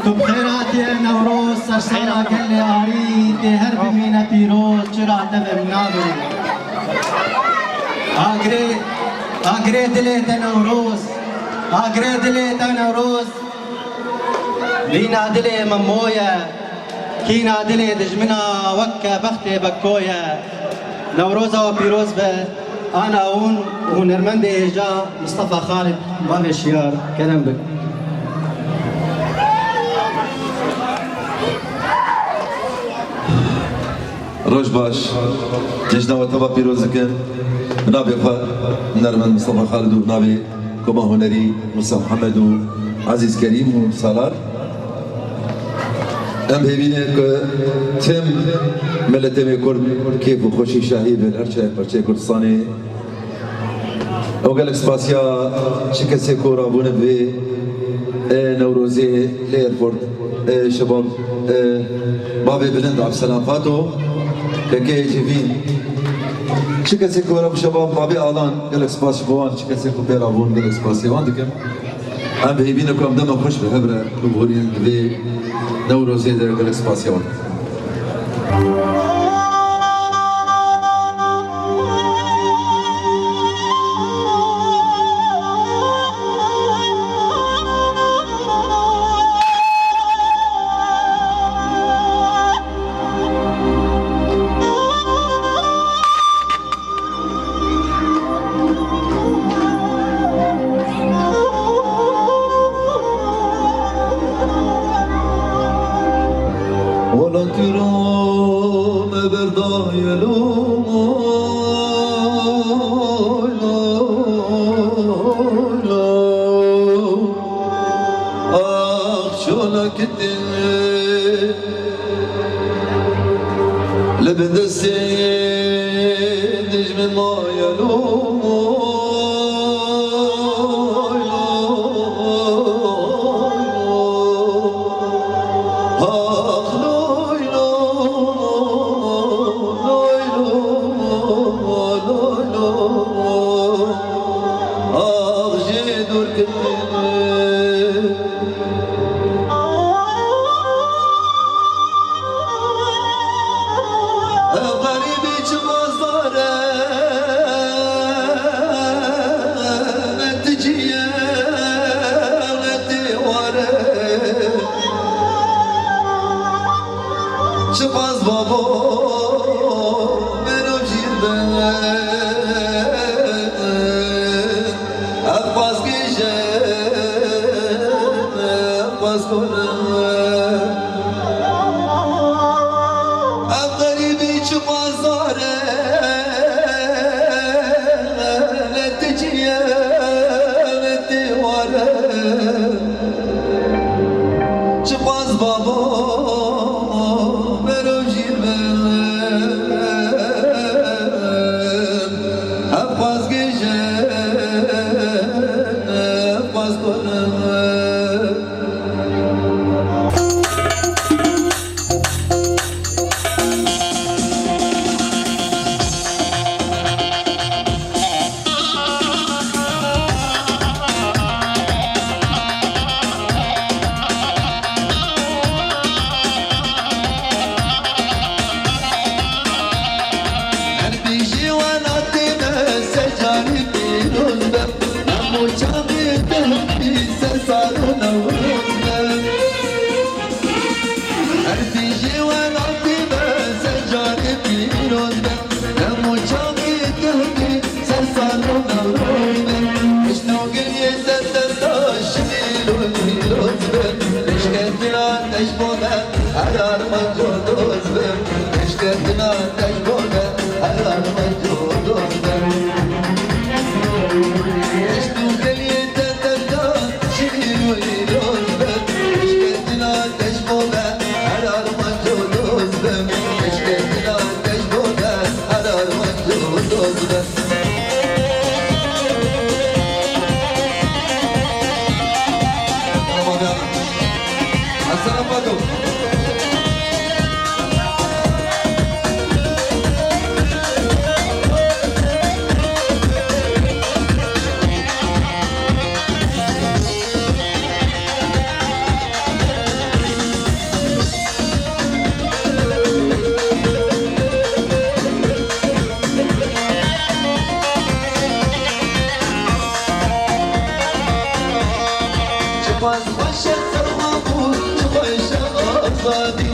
تو بخیرات نوروز سرسالا گل آری ته هر بمینه پیروز چرا تبه منابری آگره دلیت نوروز آگره دلیت نوروز لینا دلی ممویا کینا دلی دجمنا وکا بخت بکویا نوروز و پیروز به أنا ونرمند إيجا مصطفى خالد باب الشيار كلام بك روش باش جشنا وتبا بيروزكن نابي نرمند مصطفى خالد ونابي كما هنري موسى محمد وعزيز كريم وسالار ام هبینه که تم ملتم کرد کیف و خوشی شاهی به هرچه پرچه کردستانی او گلک سپاسیا شکسته کورا بونه به نوروزی لیرپورت شباب بابی بلند عبدالسلام فاتو که جیفین شکسته کورا شباب بابی آلان گلک سپاس بوان شکسته کو پیرا بون گلک سپاسی وان دکم ام هبینه که ام دم خوش به هبره ببورین به نوروزی در گلک سپاسیون آزادی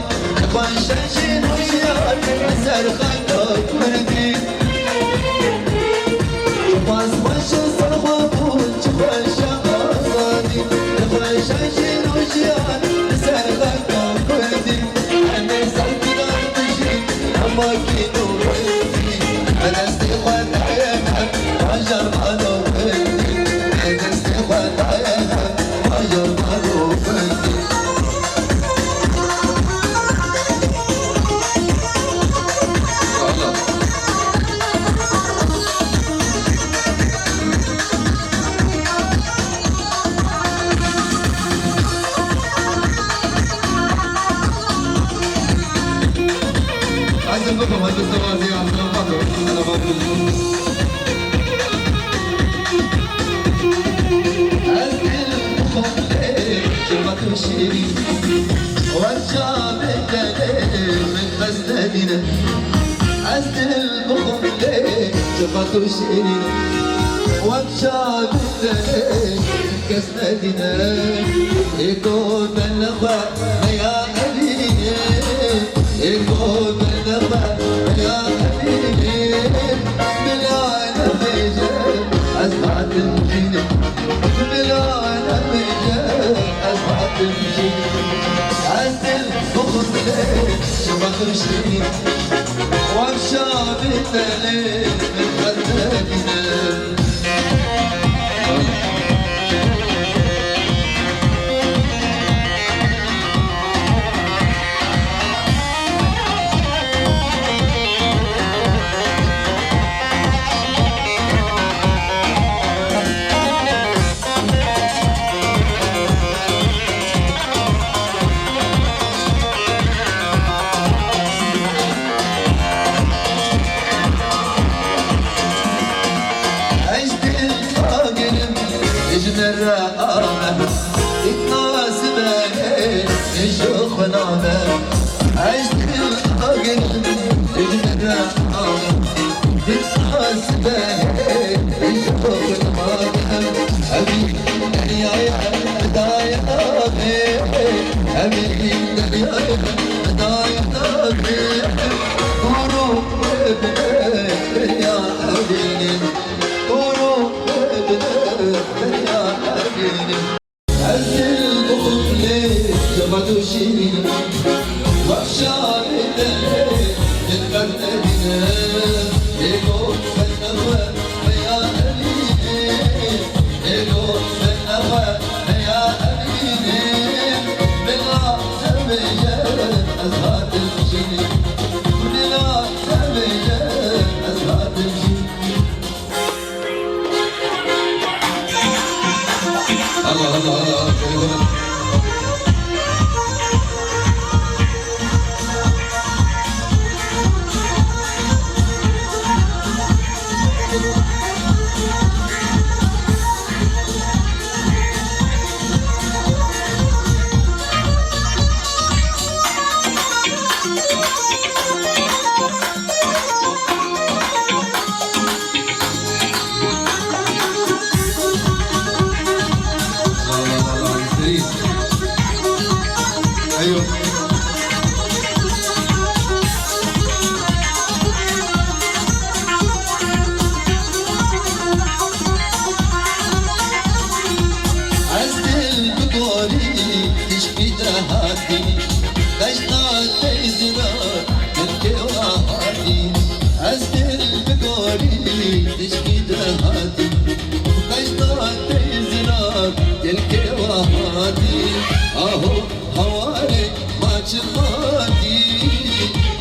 خوششین هوشیار سر خاک کردی باز باش سرما بود چه خوش آزادی خوششین هوشیار سر خاک کردی همه سر کنار بشی اما کی نوردی دست خود عیبم آجر مالو بندی دست خود عیبم آجر مالو بندی بكم هذا التوازي عن الفضل أنا بقول شربت الشيرين وارجع بالليل من غزلنا عزل البخم ليه شربت الشيرين وارجع بالليل من غزلنا يكون بلغة يا أبي يكون بلغة يا أبي بالعالم بيجي أسعد الجنة بالعالم بيجي أسعد الجنة عزل بخص ليل شبك الشريك وامشى بالليل من خدنا الرقابة اتناسبني الشوق ونعمة عشت الأقل الرقابة اتناسبني الشوق ونعمة حبيبي دنياي هدايا أبي حبيبي دنياي هدايا أبي وروح ابني يا حبيبي وروح ابني يا عزل بخم ليه جبدو شيرين وابشار الليل للبردنا يقول بالنغوة يا أبيني يقول بالنغوة يا أبيني بالعتم جل أزهاد الجنين بالعتم جل أزهاد الجنين الله الله الله ايوه عزل بقولي تشفي دهاتي دشنا تيزنا الكواهاتي عزل بقولي تشفي دهاتي دشنا تيزنا الكواهاتي اهو هواري ما تشفاتي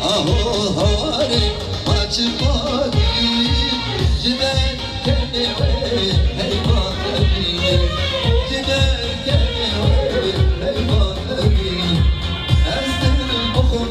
اهو هواري ما تشفاتي جبال كنوي هيبان أبيني جبال كنوي هيبان أبيني أزل البخم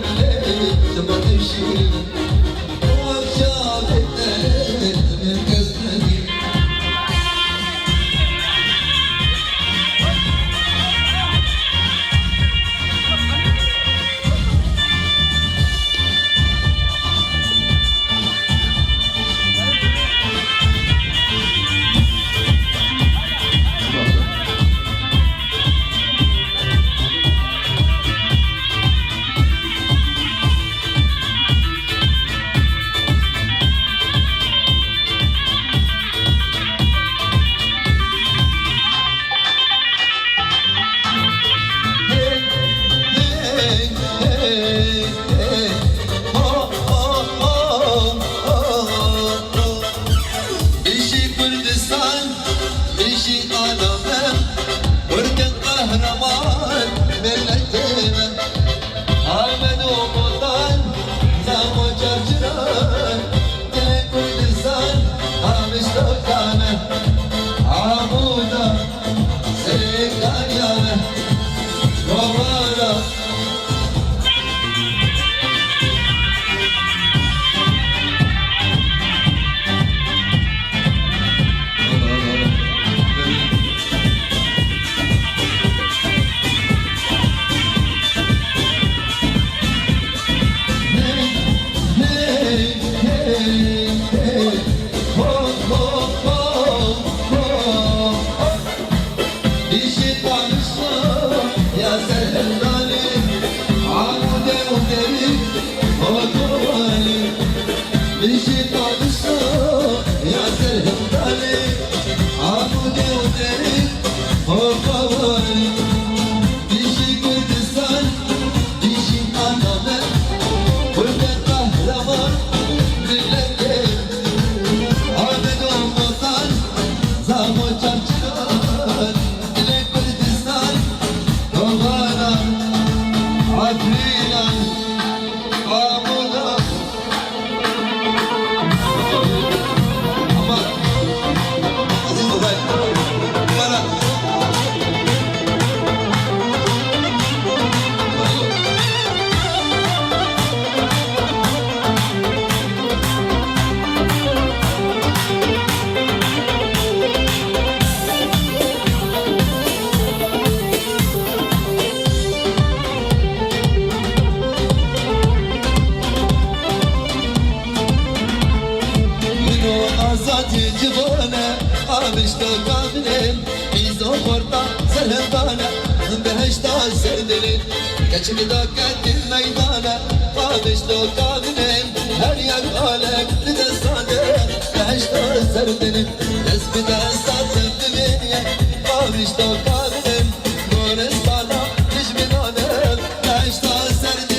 Keçik dökettim meydana Kamış dokabinin her yer alek Bir de sade Beşte serdinim Tespide sattım dünya Kamış dokabinin Nuristana Hicminanem Beşte serdinim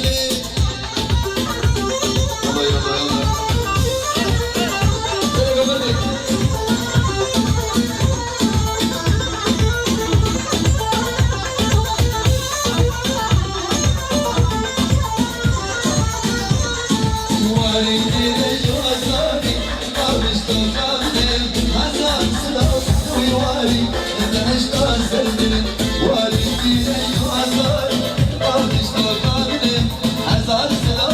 Allah Allah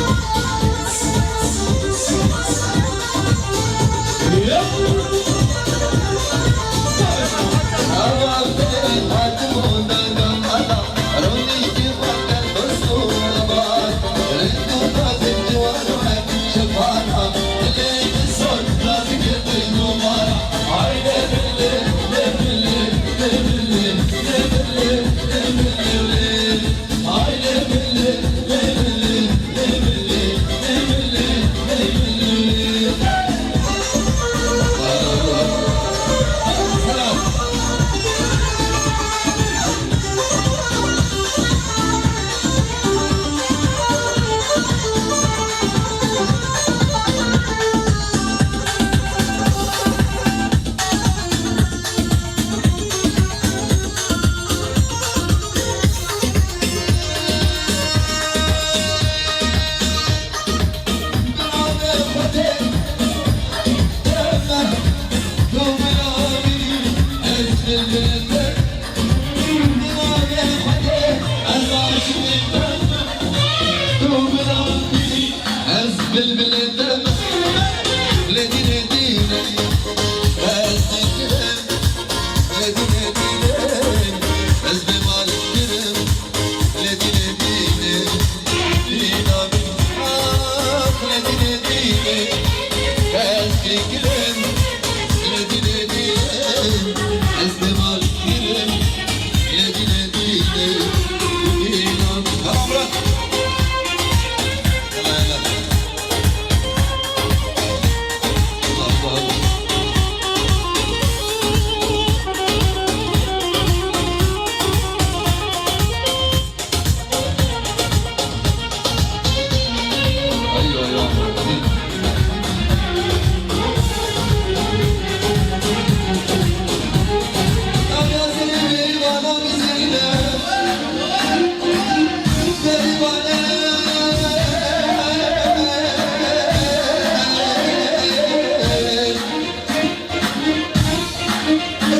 Allah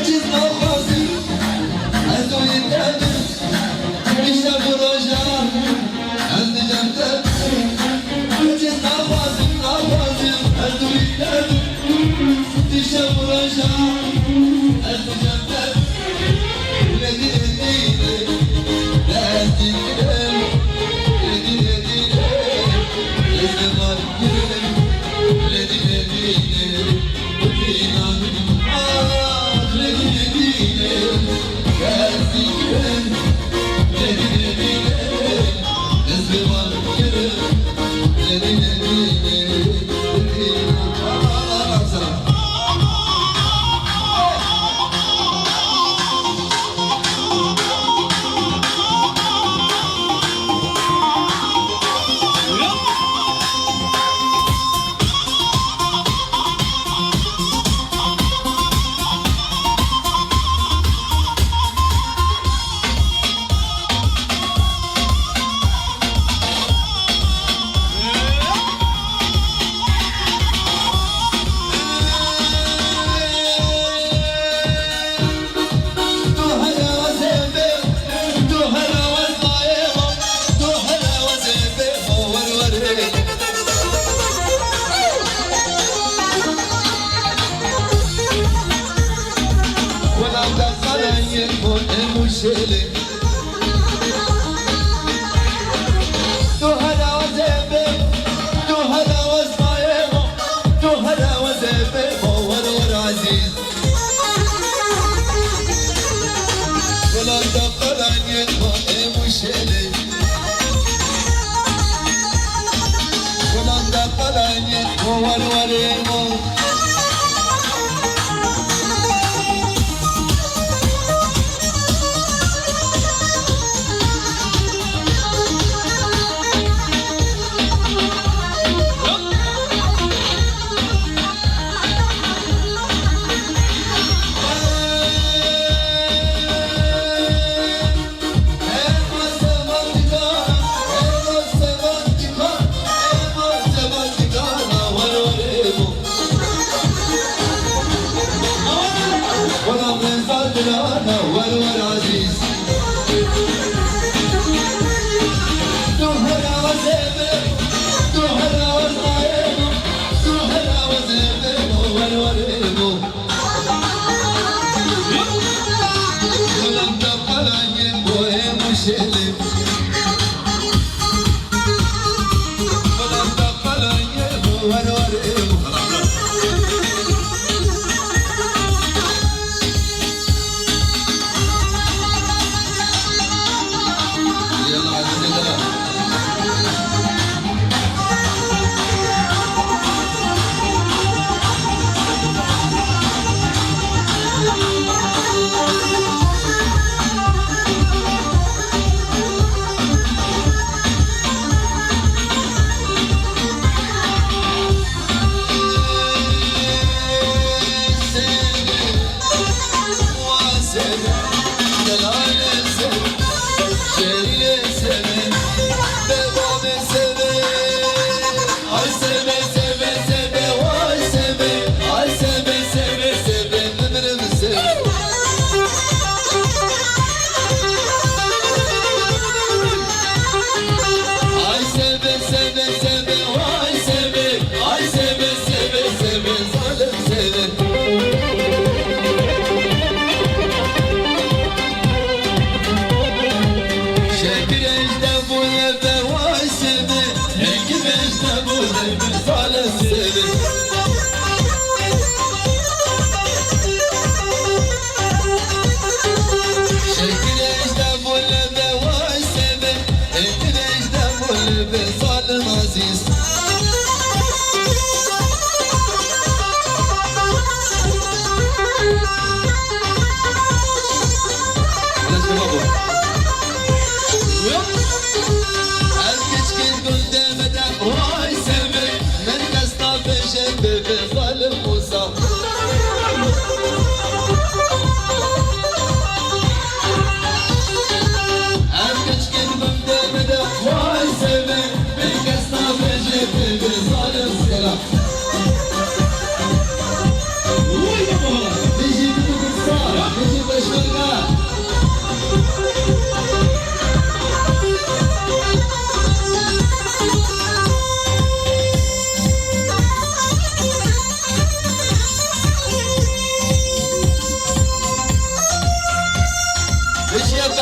چیز نخوازی از دوی دادی بیشتر براجم از دیدم دادی چیز نخوازی از دوی دادی بیشتر براجم از دیدم دادی لدی لدی لدی لدی لدی لزمان گرم لدی لدی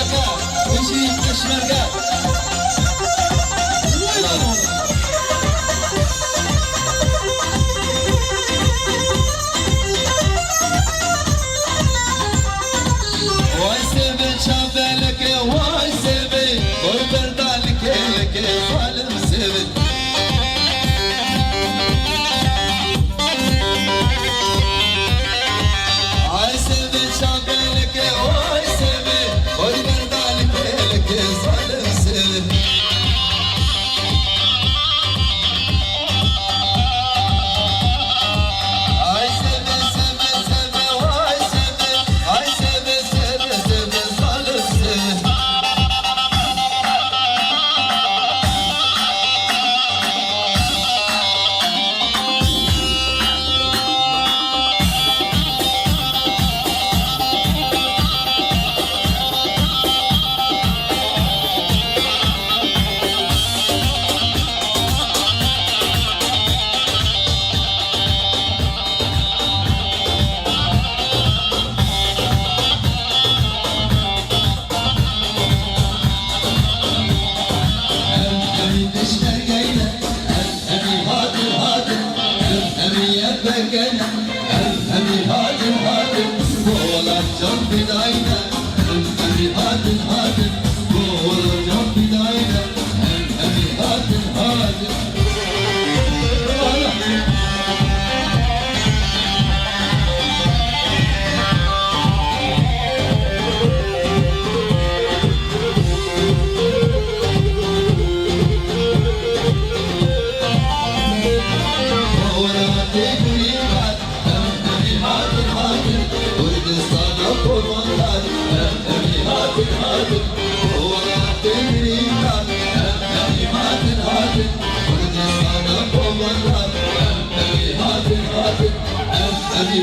peşmerge, peşin peşmerge. Vay seve çabeleke, vay seve, oy berdalike leke, zalim seve. Ay seve çabeleke, vay seve, oy berdalike leke, zalim seve. Ay seve seve seve, vay seve, ay seve seve seve, zalim seve.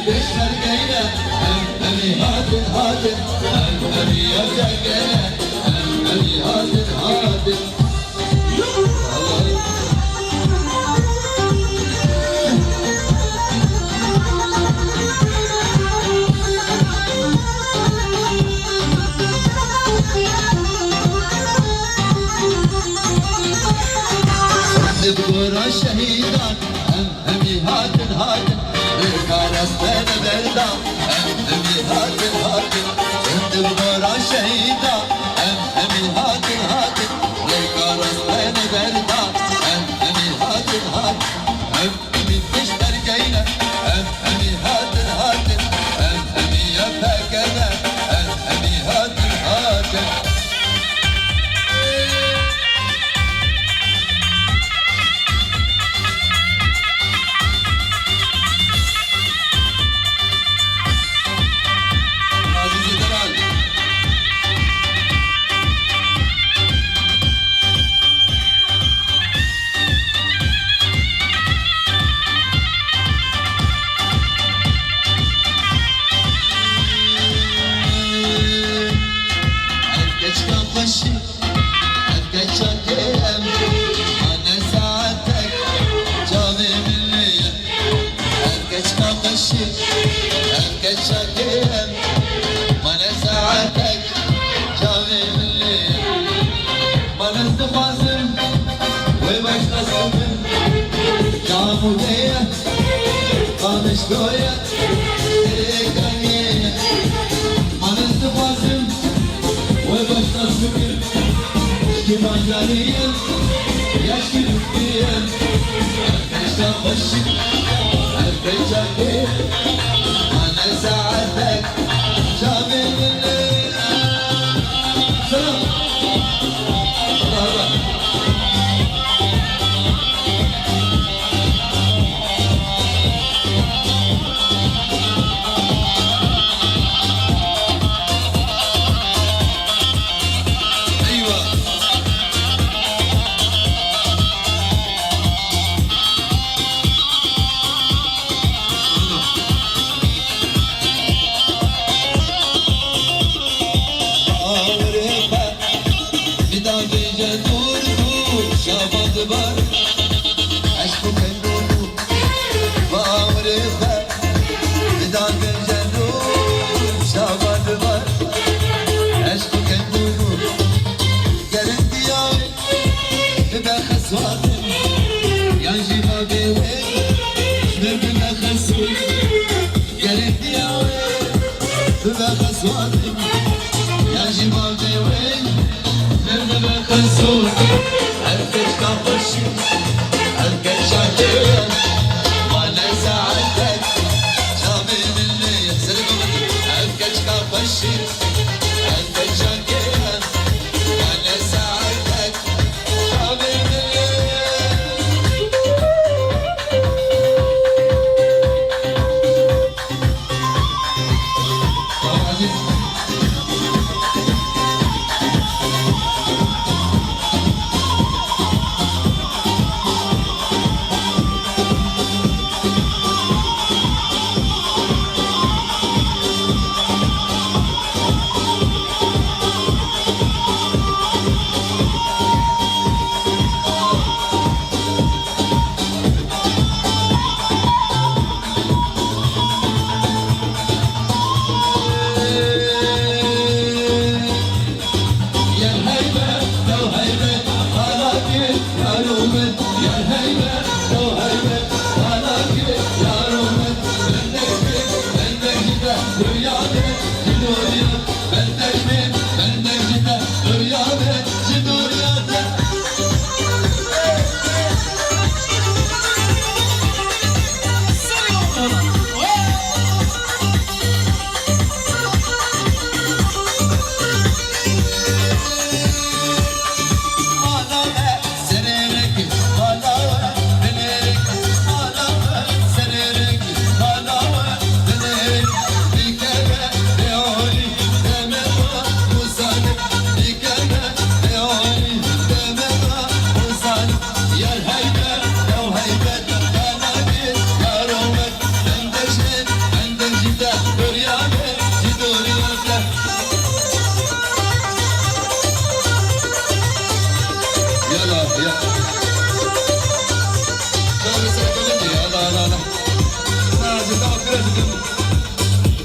Beşler geyne, emi hadin hadin, emi yazar geyne, emi hadin hadin. Sıddıkura şehidan, emi hadin hadin. Karas beni verdam, emi hadin hadin. Sıddıkura şehidan, emi hadin hadin. Karas beni verdam, emi hadin hadin. Emi peşler geyne, emi hadin hadin. Emi yapakene, emi hadin hadin. يا جبال وين نرمى خنزور هركش كافشي هركش شاكر وانا ساعدك شامي مني يحسرق هركش كافشي هركش شاكر وانا ساعدك شامي مني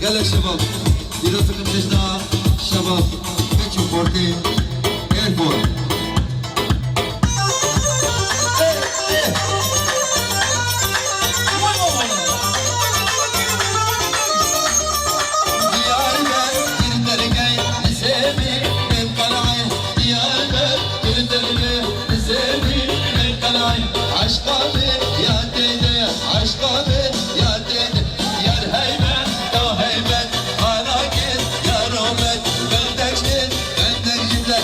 قال شباب دراسكم تجدع شباب كتشو فورتي ايرفورت عشقابي يا تيدي عشقابي يا تيدي يا الهيبة لو هيبة خلاقين يا رومت بندك جد بندك جد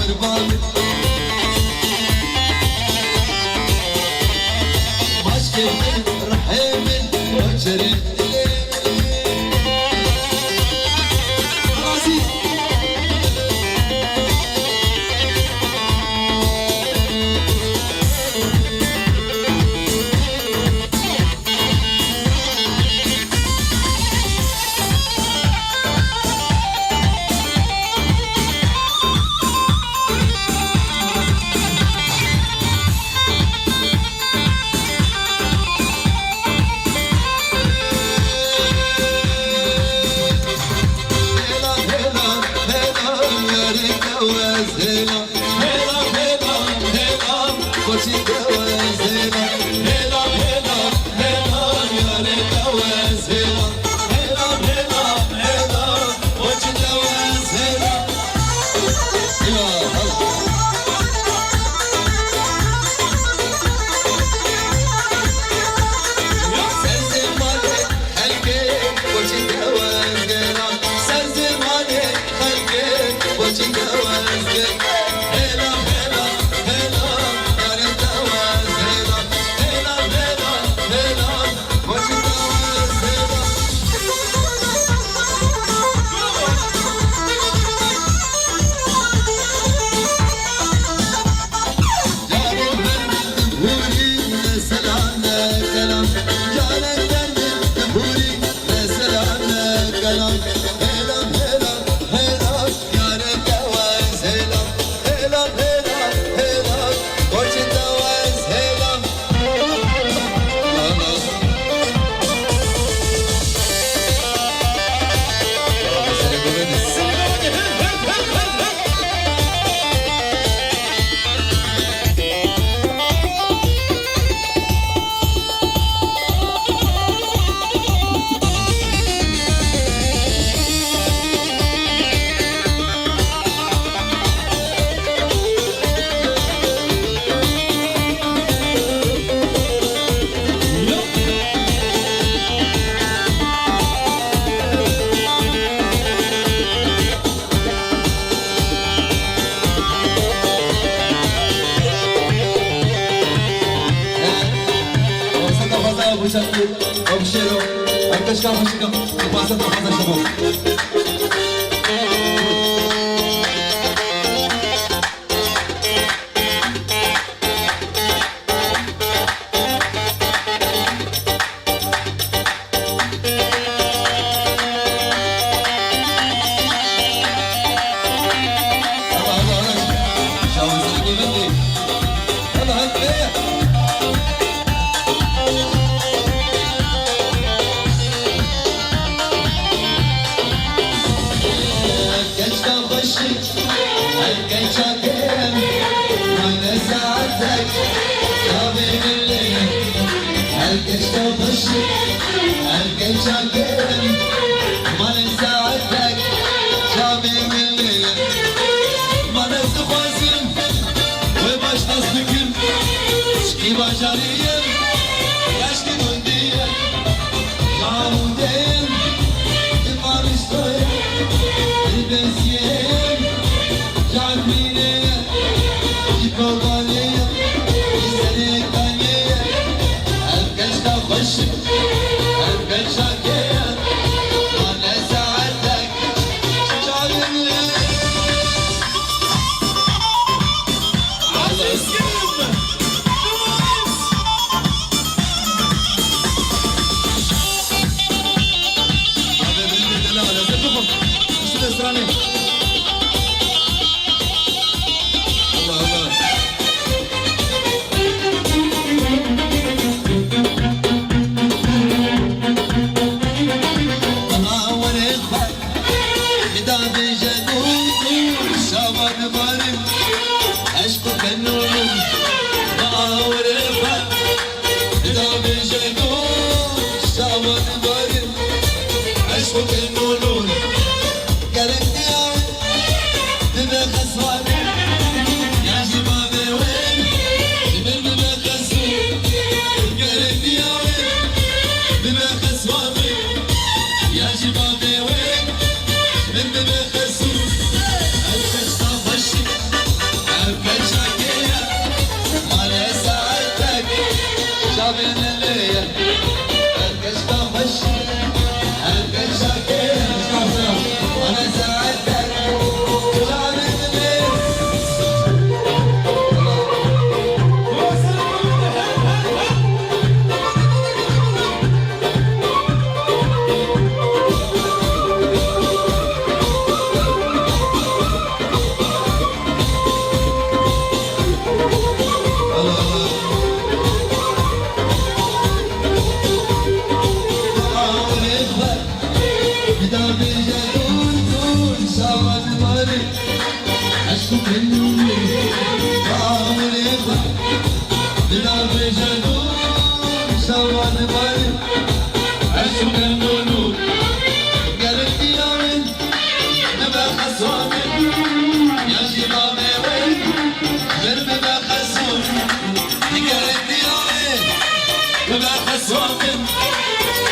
şıbabı Başkemin rahimin Başarı Obshero, antes ka música, pasa na pasa siya mo.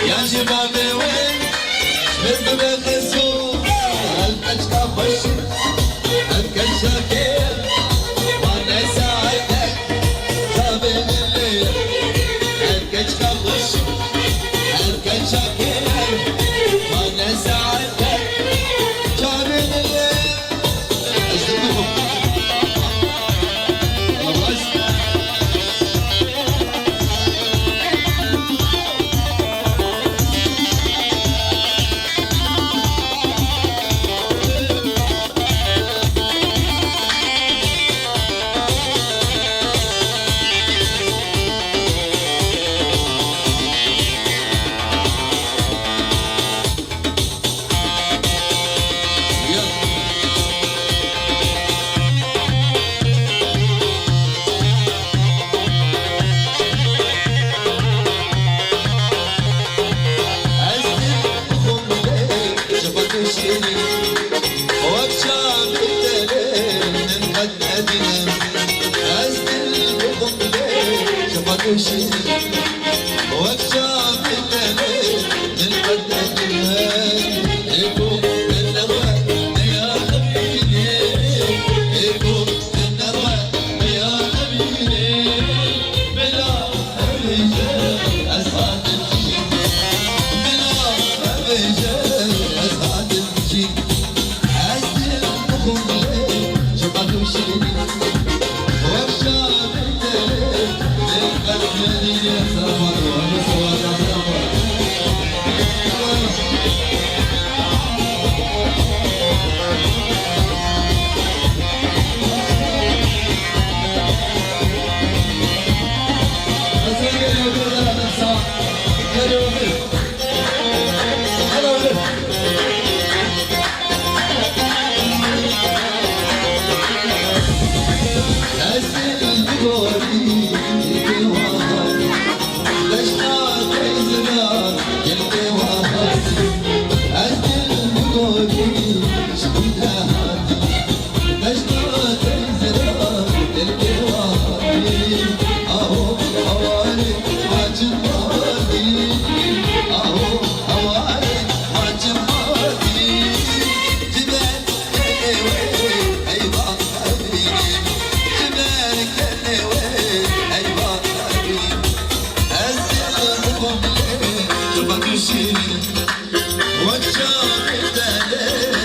يا شبابي وين شباب بخسوم الكشك خش الكشك وانا ساعدك قبل الليل الكشك خش الكشك وانا ساعدك قبل الليل اشتغلوا وكشاف الدليل للبدء يكون النروى يا حبيبي يكون النروى يا حبيبي بلا رجال أسعد الجيل بلا رجال أسعد الجيل أسدل مخملي شبك وشيني وكشاف الدليل للبدء يا سفر ونسوى سفر وكشاف الدليل